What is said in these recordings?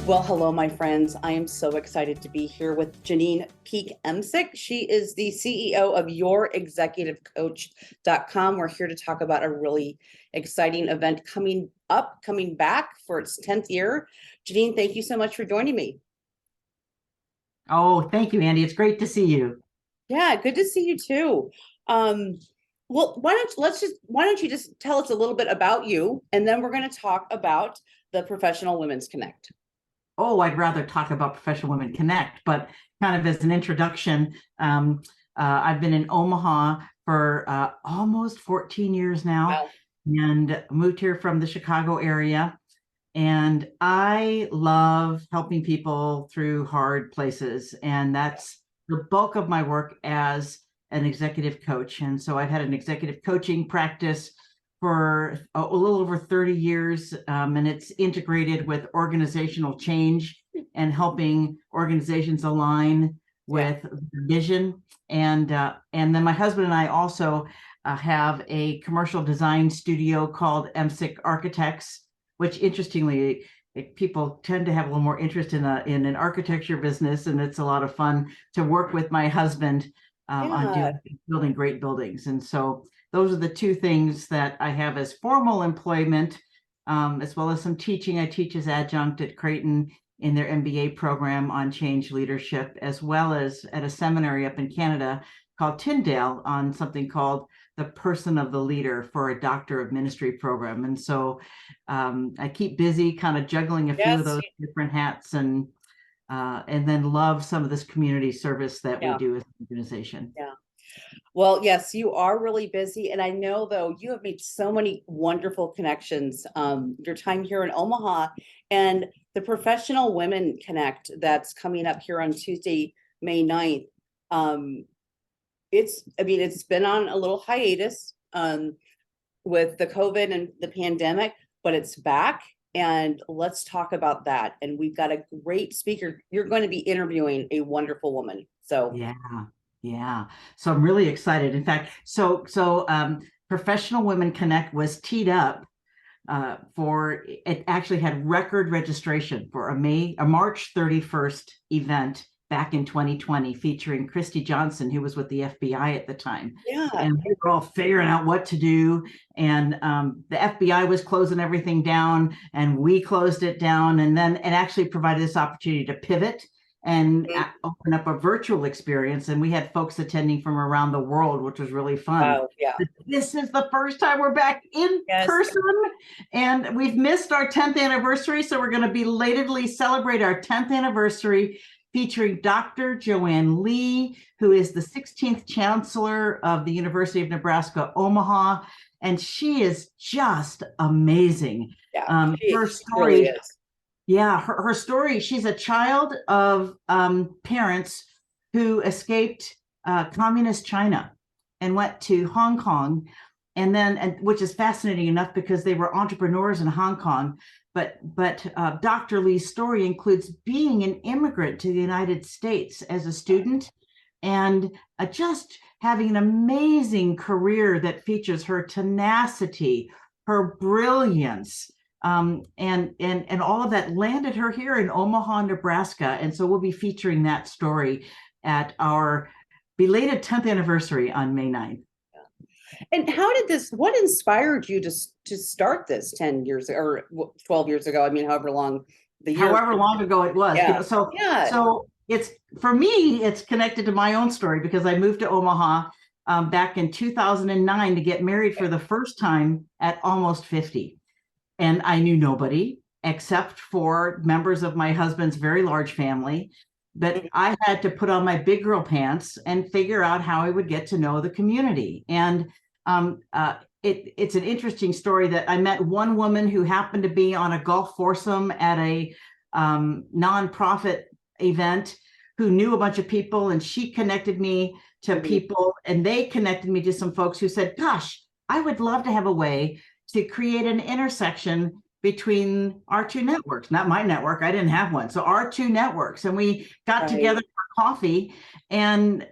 Well, hello, my friends. I am so excited to be here with Janyne Emsick. She is the CEO of YourExecutiveCoach.com. We're here to talk about a really exciting event coming back for its 10th year. Janyne, thank you so much for joining me. Oh, thank you, Andy. It's great to see you. Yeah, good to see you too. Well, why don't you just tell us a little bit about you, and then we're going to talk about the Professional Women's Connect. Oh, I'd rather talk about Professional Women Connect, but kind of as an introduction, I've been in Omaha for almost 14 years now. Wow. And moved here from the Chicago area. And I love helping people through hard places. And that's the bulk of my work as an executive coach. And so I've had an executive coaching practice for a little over 30 years, and it's integrated with organizational change and helping organizations align with vision. And then my husband and I also have a commercial design studio called Emsick Architects, which interestingly, people tend to have a little more interest in an architecture business, and it's a lot of fun to work with my husband on building great buildings. And so those are the two things that I have as formal employment, as well as some teaching. I teach as adjunct at Creighton in their MBA program on change leadership, as well as at a seminary up in Canada called Tyndale on something called the Person of the Leader for a Doctor of Ministry program. And so I keep busy kind of juggling a few of those different hats, and then love some of this community service that we do as an organization. Yeah. Well, yes, you are really busy. And I know, though, you have made so many wonderful connections. Your time here in Omaha and the Professional Women Connect that's coming up here on Tuesday, May 9th. It's been on a little hiatus with the COVID and the pandemic, but it's back. And let's talk about that. And we've got a great speaker. You're going to be interviewing a wonderful woman. So yeah. So I'm really excited. In fact, so Professional Women Connect was teed up it actually had record registration for a March 31st event back in 2020, featuring Christy Johnson, who was with the FBI at the time. Yeah. And we were all figuring out what to do. And the FBI was closing everything down, and we closed it down, and actually provided this opportunity to pivot and open up a virtual experience. And we had folks attending from around the world, which was really fun. Wow, yeah. But this is the first time we're back in person, and we've missed our 10th anniversary. So we're going to belatedly celebrate our 10th anniversary, featuring Dr. Joanne Lee, who is the 16th Chancellor of the University of Nebraska, Omaha. And she is just amazing. Yeah, her story really is. Yeah, her story, she's a child of parents who escaped communist China and went to Hong Kong, which is fascinating enough because they were entrepreneurs in Hong Kong. But Dr. Lee's story includes being an immigrant to the United States as a student, and just having an amazing career that features her tenacity, her brilliance, and all of that landed her here in Omaha, Nebraska. And so we'll be featuring that story at our belated 10th anniversary on May 9th. And what inspired you to start this 10 years or 12 years ago? I mean, however long ago it was. Yeah. So it's, for me, it's connected to my own story, because I moved to Omaha back in 2009 to get married for the first time at almost 50. And I knew nobody except for members of my husband's very large family. But I had to put on my big girl pants and figure out how I would get to know the community. And it's an interesting story that I met one woman who happened to be on a golf foursome at a nonprofit event, who knew a bunch of people, and she connected me to people, and they connected me to some folks who said, gosh, I would love to have a way to create an intersection between our two networks. Not my network, I didn't have one. So our two networks, and we got together for coffee, and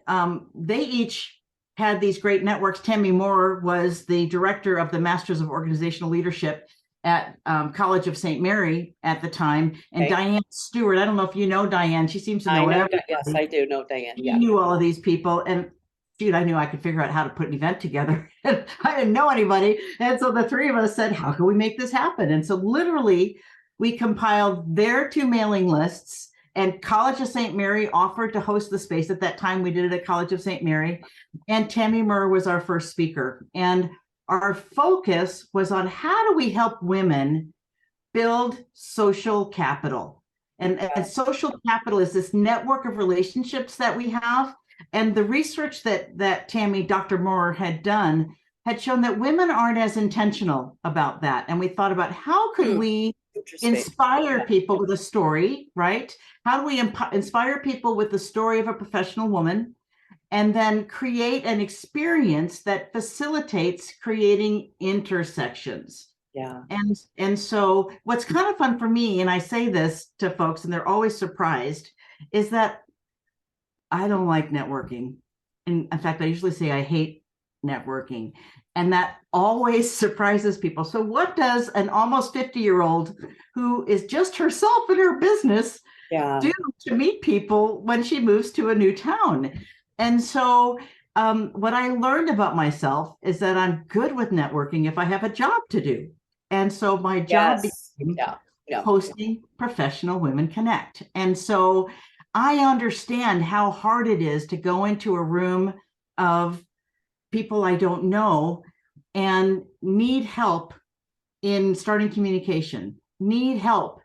they each had these great networks. Tammy Moore was the director of the Masters of Organizational Leadership at College of St. Mary at the time. And Okay. Diane Stewart, I don't know if you know Diane, she seems to know everybody. Yes, I do know Diane. She Yeah. knew all of these people. And dude, I knew I could figure out how to put an event together. I didn't know anybody. And so the three of us said, how can we make this happen? And so literally we compiled their two mailing lists, and College of St. Mary offered to host the space. At that time, we did it at College of St. Mary. And Tammy Murr was our first speaker. And our focus was on how do we help women build social capital. And social capital is this network of relationships that we have. And the research that Tammy, Dr. Moore had done had shown that women aren't as intentional about that. And we thought about how could we inspire people with a story, right? How do we inspire people with the story of a professional woman, and then create an experience that facilitates creating intersections? Yeah. And so what's kind of fun for me, and I say this to folks and they're always surprised, is that I don't like networking. And in fact, I usually say I hate networking. And that always surprises people. So what does an almost 50-year-old who is just herself in her business do to meet people when she moves to a new town? And so what I learned about myself is that I'm good with networking if I have a job to do. And so my job became hosting Professional Women Connect. And so I understand how hard it is to go into a room of people I don't know and need help in starting communication, need help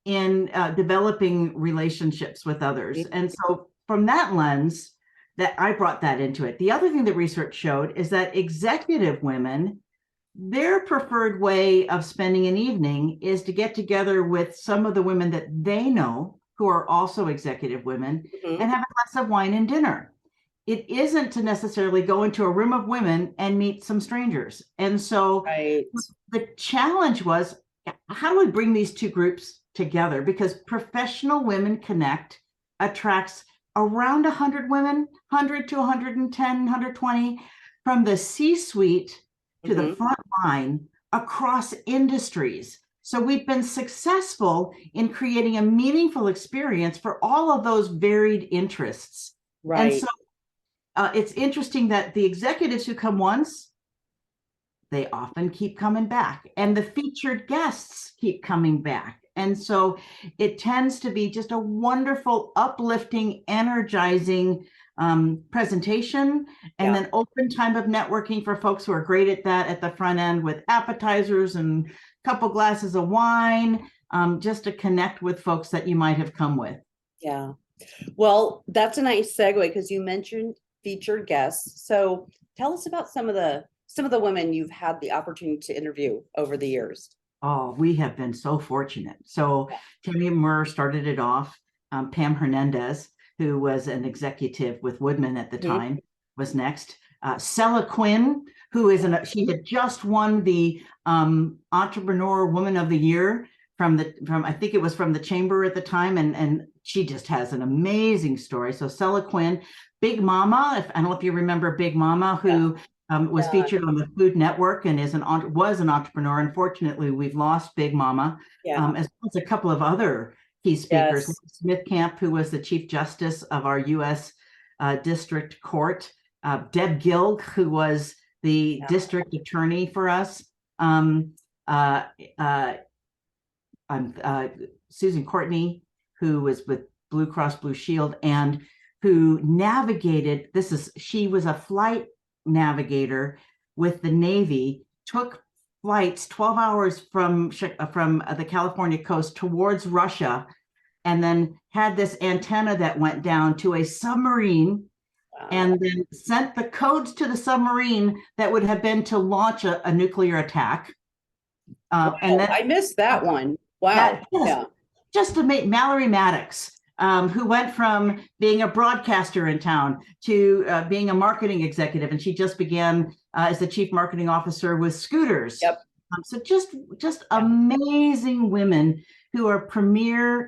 in developing relationships with others. And so from that lens, that I brought that into it. The other thing that research showed is that executive women, their preferred way of spending an evening is to get together with some of the women that they know who are also executive women and have a glass of wine and dinner. It isn't to necessarily go into a room of women and meet some strangers. And so the challenge was, how do we bring these two groups together? Because Professional Women Connect attracts around 100 women, 100 to 110, 120, from the C-suite to the front line across industries. So we've been successful in creating a meaningful experience for all of those varied interests. And so it's interesting that the executives who come once, they often keep coming back, and the featured guests keep coming back. And so it tends to be just a wonderful, uplifting, energizing presentation, and then open time of networking for folks who are great at that at the front end, with appetizers and a couple glasses of wine, just to connect with folks that you might have come with. Yeah. Well, that's a nice segue because you mentioned featured guests. So tell us about some of the women you've had the opportunity to interview over the years. Oh, we have been so fortunate. So Tammy Murr started it off. Pam Hernandez, who was an executive with Woodman at the time, was next. Sella Quinn, who is she had just won the Entrepreneur Woman of the Year from I think it was from the Chamber at the time, and she just has an amazing story. So Sella Quinn, Big Mama, I don't know if you remember Big Mama, who was featured on the Food Network and was an entrepreneur. Unfortunately, we've lost Big Mama, as well as a couple of other key speakers. Smith Camp, who was the Chief Justice of our U.S. District Court. Deb Gilg, who was the district attorney for us. Susan Courtney, who was with Blue Cross Blue Shield and who navigated, she was a flight navigator with the Navy, took flights 12 hours from the California coast towards Russia, and then had this antenna that went down to a submarine, and then sent the codes to the submarine that would have been to launch a nuclear attack. And then I missed that one. Wow. Just to make Mallory Maddox, who went from being a broadcaster in town to being a marketing executive, and she just began as the chief marketing officer with Scooters. So just amazing women who are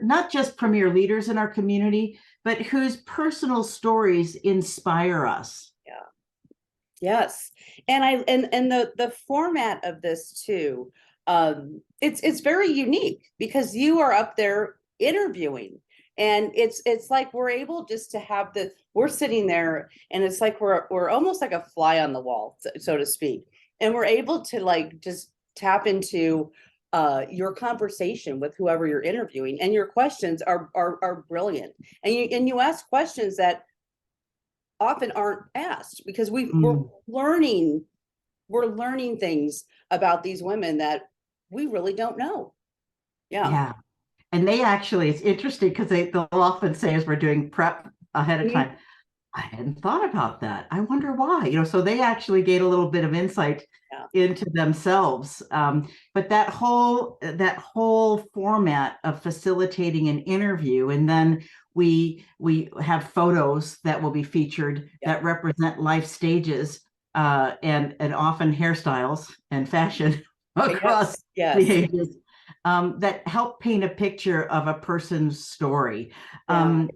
not just premier leaders in our community, but whose personal stories inspire us. Yes. And the format of this too, It's very unique because you are up there interviewing. And it's like we're able just to have we're sitting there and it's like we're almost like a fly on the wall, so to speak. And we're able to like just tap into your conversation with whoever you're interviewing, and your questions are brilliant. And you ask questions that often aren't asked because we're learning things about these women that we really don't know. Yeah. Yeah. And they actually, it's interesting because they'll often say, as we're doing prep ahead of Mhm. time, I hadn't thought about that. I wonder why. So they actually gain a little bit of insight Yeah. into themselves. But that whole format of facilitating an interview, and then we have photos that will be featured that represent life stages, and often hairstyles and fashion across the Yes. ages, that help paint a picture of a person's story. Yeah.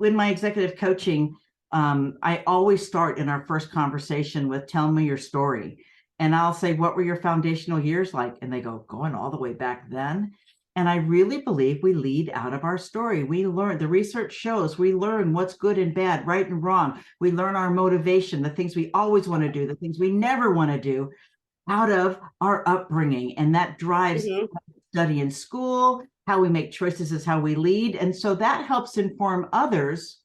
In my executive coaching, I always start in our first conversation with, tell me your story. And I'll say, what were your foundational years like? And they go, going all the way back then. And I really believe we lead out of our story. We learn, the research shows we learn what's good and bad, right and wrong. We learn our motivation, the things we always want to do, the things we never want to do, out of our upbringing. And that drives study in school, how we make choices is how we lead. And so that helps inform others.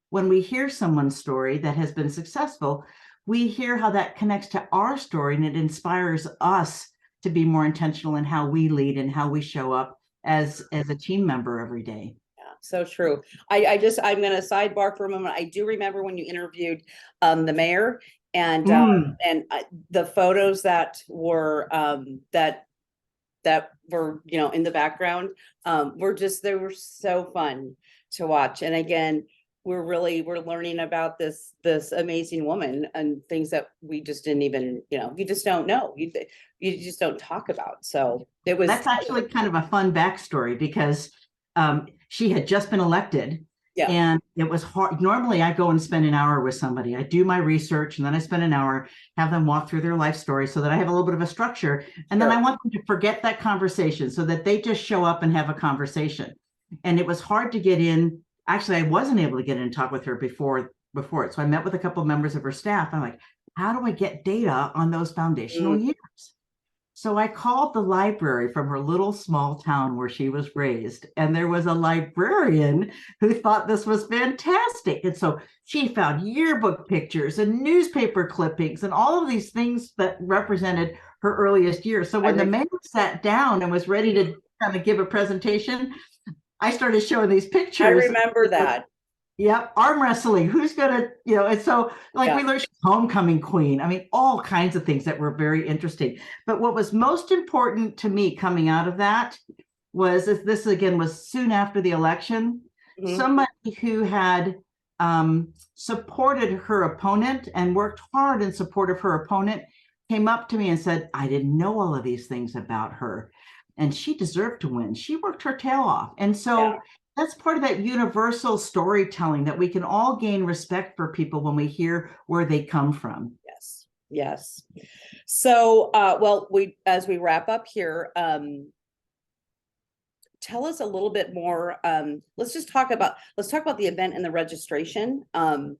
When we hear someone's story that has been successful, we hear how that connects to our story, and it inspires us to be more intentional in how we lead and how we show up as a team member every day. Yeah, so true. I'm going to sidebar for a moment. I do remember when you interviewed the mayor, and the photos that were in the background they were so fun to watch. And again, we're learning about this amazing woman and things that we just didn't even, you just don't know. You just don't talk about. So that's actually kind of a fun backstory, because she had just been elected. Yeah. And it was hard. Normally I go and spend an hour with somebody. I do my research, and then I spend an hour, have them walk through their life story so that I have a little bit of a structure. And then I want them to forget that conversation so that they just show up and have a conversation. And it was hard to get in. Actually, I wasn't able to get in and talk with her before it. So I met with a couple of members of her staff. I'm like, how do I get data on those foundational years? So I called the library from her little small town where she was raised, and there was a librarian who thought this was fantastic. And so she found yearbook pictures and newspaper clippings and all of these things that represented her earliest years. So when the mayor sat down and was ready to kind of give a presentation, I started showing these pictures. I remember that. Yep, arm wrestling. Who's gonna, and so we learned she's homecoming queen. I mean, all kinds of things that were very interesting. But what was most important to me coming out of that was, this again was soon after the election, somebody who had supported her opponent and worked hard in support of her opponent came up to me and said, I didn't know all of these things about her, and she deserved to win. She worked her tail off. And so that's part of that universal storytelling, that we can all gain respect for people when we hear where they come from. Yes. Yes. So, as we wrap up here, tell us a little bit more. Let's talk about the event and the registration, and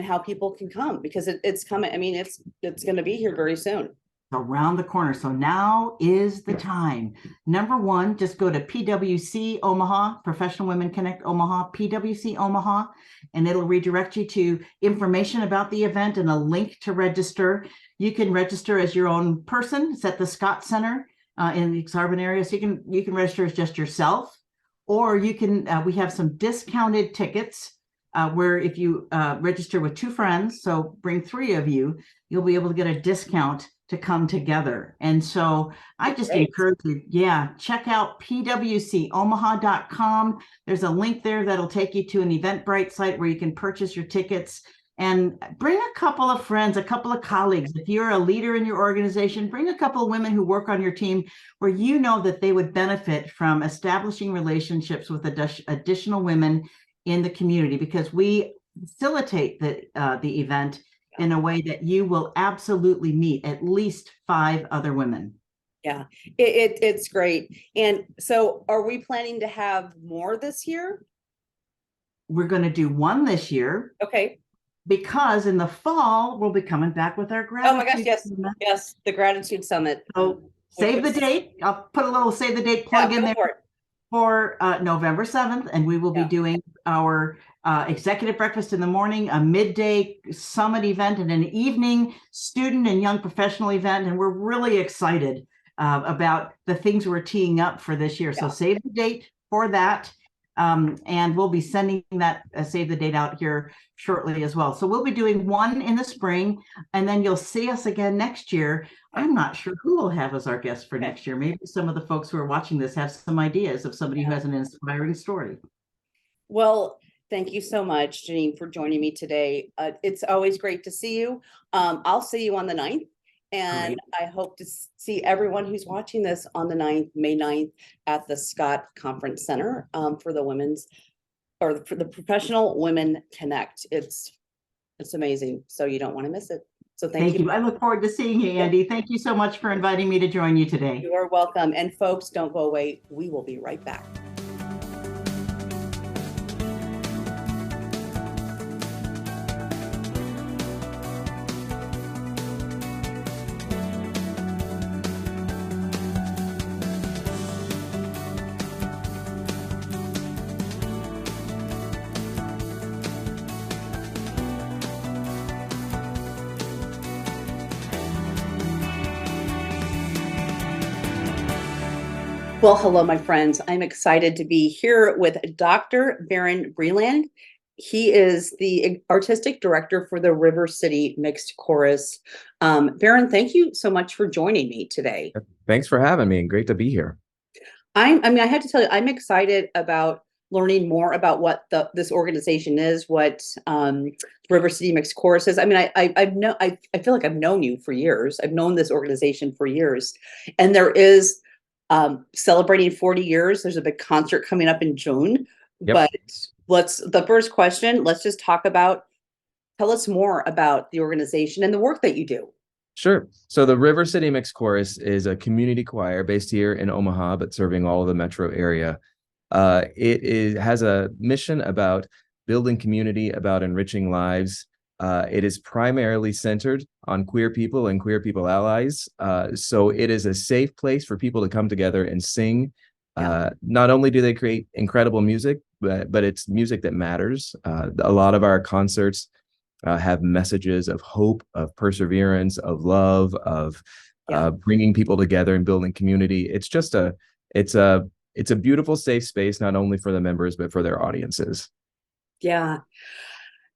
how people can come, because it's coming. I mean, it's going to be here very soon. Around the corner. So now is the time. Number one, just go to PWC Omaha, Professional Women Connect Omaha, PWC Omaha, and it'll redirect you to information about the event and a link to register. You can register as your own person. It's at the Scott Center in the Exarban area. So you can register as just yourself, or you can, we have some discounted tickets where if you register with 2 friends, so bring 3 of you, you'll be able to get a discount to come together. And so I just encourage you, check out pwcomaha.com. There's a link there that'll take you to an Eventbrite site where you can purchase your tickets, and bring a couple of friends, a couple of colleagues. If you're a leader in your organization, bring a couple of women who work on your team where you know that they would benefit from establishing relationships with additional women in the community, because we facilitate the event in a way that you will absolutely meet at least 5 other women. Yeah, it's great. And so are we planning to have more this year? We're going to do one this year Okay. because in the fall, we'll be coming back with our Oh my gosh, gratitude yes, summit. yes, the Gratitude Summit, So which save the was, date. I'll put a little save the date yeah, plug in go there for it. for November 7th, and we will be Yeah, doing our executive breakfast in the morning, a midday summit event, and an evening student and young professional event. And we're really excited about the things we're teeing up for this year. So yeah. save the date for that. And we'll be sending that save the date out here shortly as well. So we'll be doing one in the spring, and then you'll see us again next year. Okay. I'm not sure who will have as our guest for Okay. next year. Maybe some of the folks who are watching this have some ideas of somebody who Yeah. has an inspiring story. Well, thank you so much, Janyne, for joining me today. It's always great to see you. I'll see you on the 9th. And Great. I hope to see everyone who's watching this on the 9th, May 9th, at the Scott Conference Center for the women's, or for the Professional Women Connect. It's amazing. So you don't want to miss it. So thank Thank you. you. I look forward to seeing you, Andy. Thank you so much for inviting me to join you today. You are welcome. And folks, don't go away. We will be right back. Well, hello, my friends. I'm excited to be here with Dr. Barron Breland. He is the artistic director for the River City Mixed Chorus. Barron, thank you so much for joining me today. Thanks for having me, and great to be here. I had to tell you, I'm excited about learning more about what this organization is, what River City Mixed Chorus is. I mean, I feel like I've known you for years. I've known this organization for years, and there is celebrating 40 years. There's a big concert coming up in June. Yep. But the first question, let's just tell us more about the organization and the work that you do. Sure. So the River City Mixed Chorus is a community choir based here in Omaha, but serving all of the metro area. Has a mission about building community, about enriching lives. It is primarily centered on queer people and queer people allies. So it is a safe place for people to come together and sing. Not only do they create incredible music, but it's music that matters. A lot of our concerts have messages of hope, of perseverance, of love, of bringing people together and building community. It's a beautiful, safe space, not only for the members, but for their audiences. Yeah.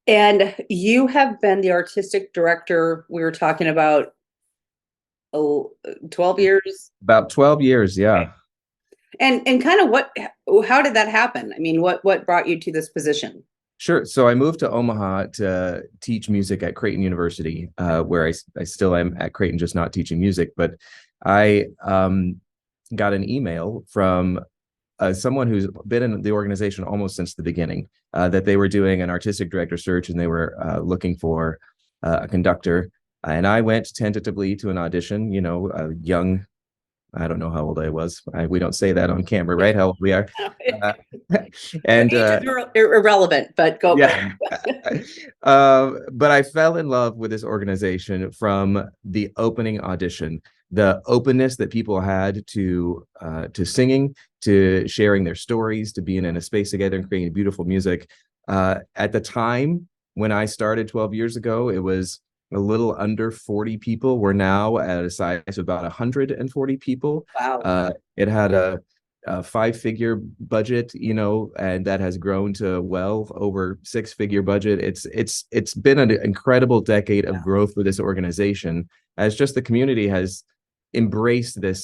And you have been the artistic director, we were talking about 12 years. About 12 years, yeah. Okay. And kind of how did that happen? I mean, what brought you to this position? Sure. So I moved to Omaha to teach music at Creighton University, where I still am at Creighton, just not teaching music. But I got an email from someone who's been in the organization almost since the beginning, that they were doing an artistic director search and they were looking for a conductor. And I went tentatively to an audition, a young, I don't know how old I was. We don't say that on camera, right? How old we are. And age is irrelevant, but go. Yeah. But I fell in love with this organization from the opening audition. The openness that people had to singing, to sharing their stories, to being in a space together and creating beautiful music. At the time when I started 12 years ago, it was a little under 40 people. We're now at a size of about 140 people. Wow. It had a 5-figure budget, and that has grown to well over 6-figure budget. It's been an incredible decade of growth for this organization, as just the community has embraced this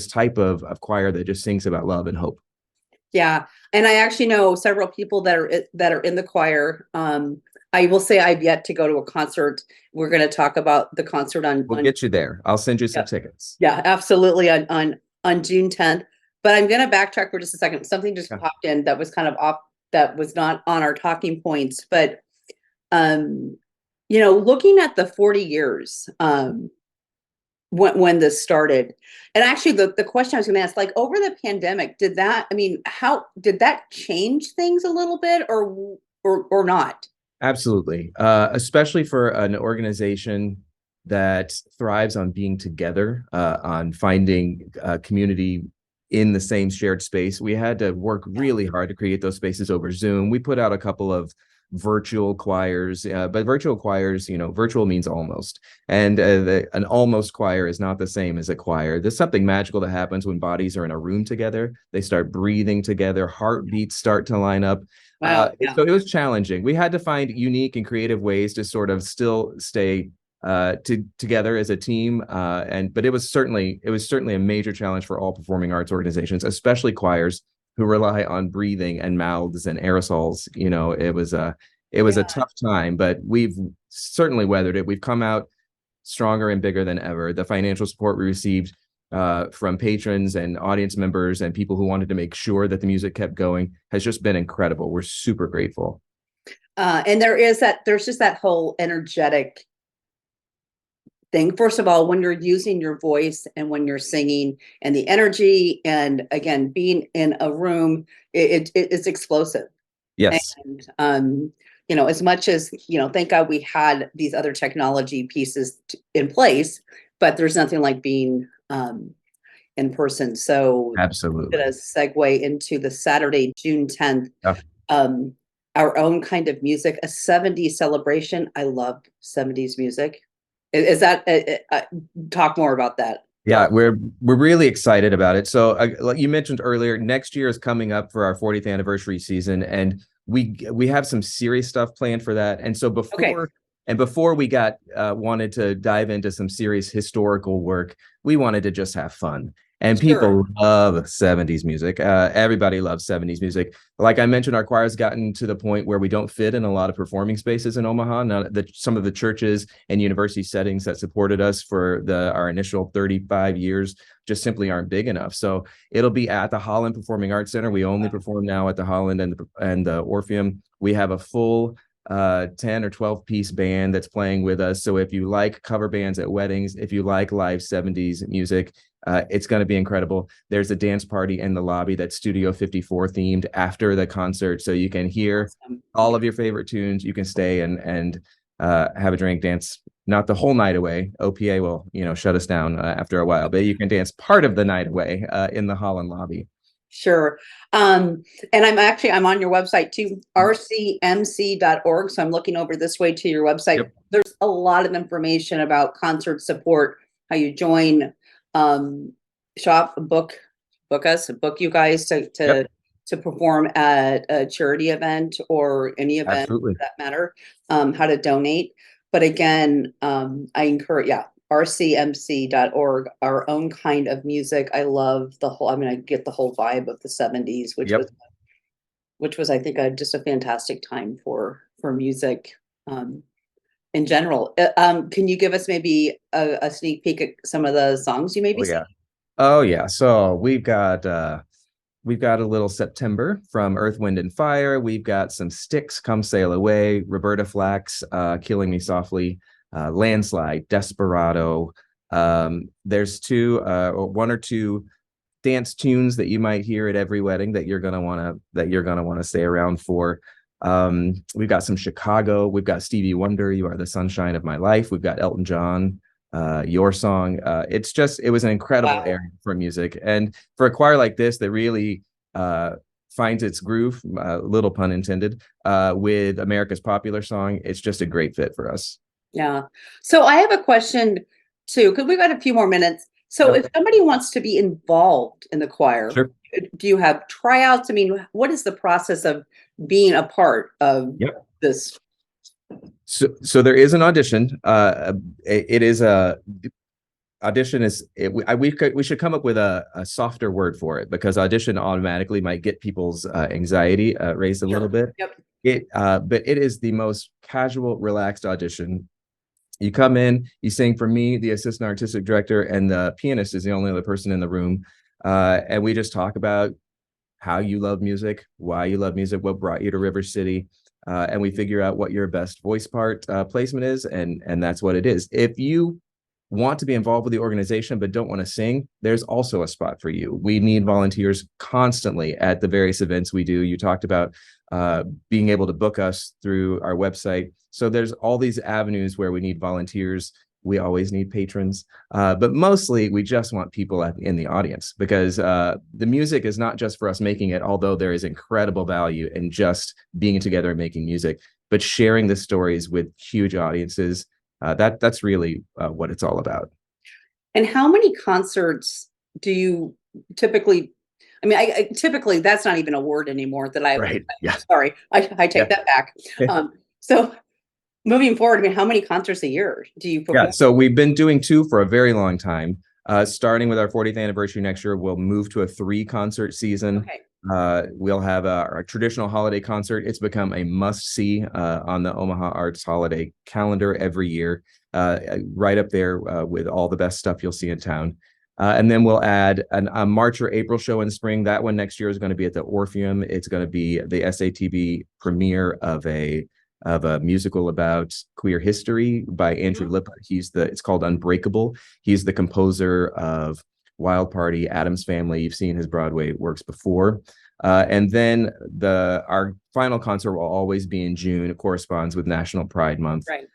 type of choir that just sings about love and hope. Yeah, and I actually know several people that are in the choir. I will say I've yet to go to a concert. We're going to talk about the concert We'll get you there. I'll send you some tickets. Yeah, absolutely, on June 10th. But I'm going to backtrack for just a second. Something just popped in that was kind of off, that was not on our talking points. But looking at the 40 years, when this started. And actually the question I was gonna ask, like over the pandemic, did that, I mean, how did that change things a little bit or not? Absolutely. Especially for an organization that thrives on being together, on finding community in the same shared space. We had to work really hard to create those spaces over Zoom. We put out a couple of virtual choirs, but virtual choirs, virtual means almost. And an almost choir is not the same as a choir. There's something magical that happens when bodies are in a room together. They start breathing together, heartbeats start to line up. Wow. Yeah. So it was challenging. We had to find unique and creative ways to sort of still stay together as a team. But it was certainly a major challenge for all performing arts organizations, especially choirs who rely on breathing and mouths and aerosols. It was a tough time, but we've certainly weathered it. We've come out stronger and bigger than ever. The financial support we received from patrons and audience members and people who wanted to make sure that the music kept going has just been incredible. We're super grateful. And there's just that whole energetic thing. First of all, when you're using your voice and when you're singing and the energy, and again, being in a room, it's explosive. Yes. And, as much as, thank God we had these other technology pieces in place, but there's nothing like being in person. So Absolutely. going to segue into the Saturday, June 10th, our own kind of music, a 70s celebration. I love 70s music. Is that talk more about that? Yeah, we're really excited about it. So like you mentioned earlier, next year is coming up for our 40th anniversary season, and we have some serious stuff planned for that. And so before we got wanted to dive into some serious historical work, we wanted to just have fun. And people love 70s music. Everybody loves 70s music. Like I mentioned, our choir's gotten to the point where we don't fit in a lot of performing spaces in Omaha. Now, some of the churches and university settings that supported us for our initial 35 years just simply aren't big enough. So it'll be at the Holland Performing Arts Center. We only perform now at the Holland and the Orpheum. We have a full 10 or 12 piece band that's playing with us. So if you like cover bands at weddings, if you like live 70s music, it's going to be incredible. There's a dance party in the lobby that's Studio 54 themed after the concert. So you can hear all of your favorite tunes. You can stay and have a drink, dance, not the whole night away. OPA will, shut us down after a while, but you can dance part of the night away in the Holland lobby. Sure. And I'm on your website too, rcmc.org. So I'm looking over this way to your website. Yep. There's a lot of information about concert support, how you join, shop, book you guys to perform at a charity event or any event for that matter, how to donate. But again, I encourage, rcmc.org, our own kind of music. I love I get the whole vibe of the 70s, which was I think just a fantastic time for music in general. Can you give us maybe a sneak peek at some of the songs you may be singing? Oh yeah. So we've got a little September from Earth, Wind and Fire. We've got some Styx, Come Sail Away, Roberta Flack's Killing Me Softly, Landslide, Desperado. There's one or two dance tunes that you might hear at every wedding that you're gonna wanna stay around for. We've got some Chicago. We've got Stevie Wonder, You Are the Sunshine of My Life. We've got Elton John, Your Song. It was an incredible era for music, and for a choir like this that really finds its groove, little pun intended, with America's popular song, it's just a great fit for us. Yeah. So I have a question too, because we've got a few more minutes. So if somebody wants to be involved in the choir, do you have tryouts? I mean, what is the process of being a part of this? So there is an audition. We should come up with a softer word for it, because audition automatically might get people's anxiety raised a little bit. But it is the most casual, relaxed audition. You come in, you sing for me, the assistant artistic director, and the pianist is the only other person in the room. And we just talk about how you love music, why you love music, what brought you to River City. And we figure out what your best voice part placement is. And that's what it is. If you want to be involved with the organization but don't want to sing, there's also a spot for you. We need volunteers constantly at the various events we do. You talked about being able to book us through our website. So there's all these avenues where we need volunteers. We always need patrons, but mostly we just want people in the audience, because the music is not just for us making it, although there is incredible value in just being together and making music, but sharing the stories with huge audiences. That's really what it's all about. And how many concerts do you typically, I mean, I typically, that's not even a word anymore that Right. Yeah. Sorry, I take that back. So moving forward, I mean, how many concerts a year do you perform? Yeah, so we've been doing 2 for a very long time. Starting with our 40th anniversary next year, we'll move to a 3-concert season. Okay. We'll have our traditional holiday concert. It's become a must-see on the Omaha Arts holiday calendar every year, right up there with all the best stuff you'll see in town. And then we'll add a March or April show in the spring. That one next year is going to be at the Orpheum. It's going to be the SATB premiere of a musical about queer history by Andrew Lippa. It's called Unbreakable. He's the composer of Wild Party, Addams Family. You've seen his Broadway works before. And then our final concert will always be in June. It corresponds with National Pride Month. Right.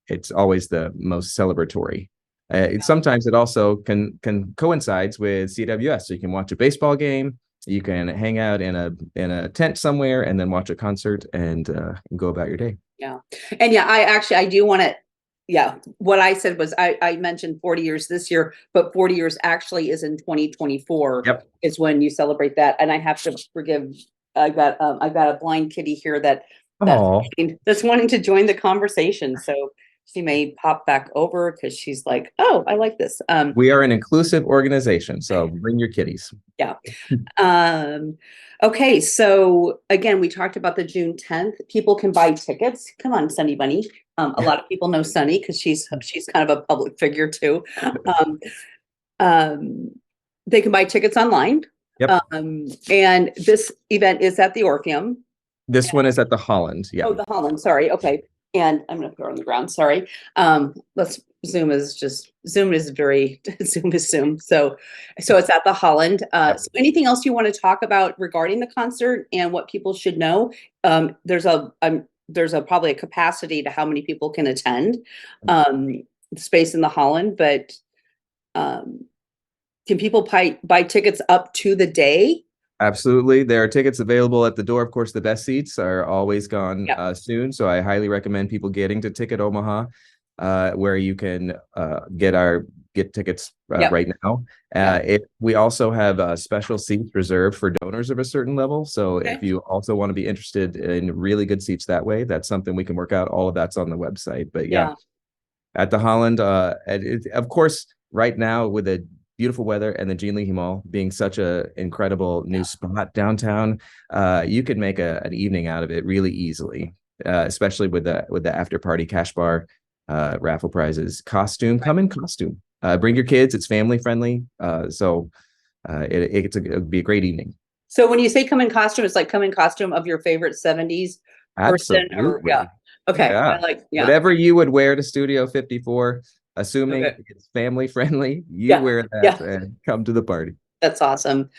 It's always the most celebratory. Sometimes it also can coincides with CWS, so you can watch a baseball game. You can hang out in a tent somewhere and then watch a concert and go about your day. Yeah. And yeah, I do want to, yeah, what I said was I mentioned 40 years this year, but 40 years actually is in 2024. Yep. Is when you celebrate that. And I have to forgive, I've got a blind kitty here that's wanting to join the conversation. So she may pop back over because she's like, oh, I like this. We are an inclusive organization, so bring your kitties. Yeah. Okay. So again, we talked about the June 10th. People can buy tickets. Come on, Sunny Bunny. A lot of people know Sunny because she's kind of a public figure too. They can buy tickets online. Yep. And this event is at the Orpheum. This one is at the Holland. Yeah. Oh, the Holland. Sorry. Okay. And I'm going to put her on the ground. Sorry. Zoom is very Zoom is Zoom. So it's at the Holland. So anything else you want to talk about regarding the concert and what people should know? There's probably a capacity to how many people can attend, space in the Holland, but can people buy tickets up to the day? Absolutely. There are tickets available at the door. Of course, the best seats are always gone soon. So I highly recommend people getting to Ticket Omaha, where you can get tickets right now. We also have special seats reserved for donors of a certain level. So if you also want to be interested in really good seats that way, that's something we can work out. All of that's on the website. But at the Holland, of course, right now with the beautiful weather and the Janyne Mall being such a incredible new spot downtown, you could make an evening out of it really easily, especially with the after party cash bar, raffle prizes, costume. Come in costume. Bring your kids. It's family friendly. So it'd be a great evening. So when you say come in costume, it's like come in costume of your favorite 70s person. Okay. Yeah. Whatever you would wear to Studio 54. Assuming it's family friendly, wear that and come to the party. That's awesome.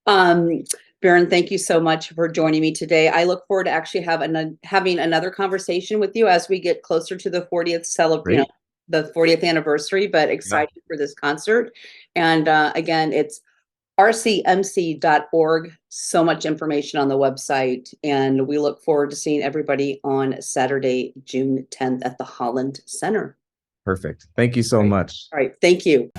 Barron, thank you so much for joining me today. I look forward to actually having another conversation with you as we get closer to the 40th the 40th anniversary, but excited for this concert. And again, it's rcmc.org. So much information on the website. And we look forward to seeing everybody on Saturday, June 10th at the Holland Center. Perfect. Thank you so much. All right. Thank you.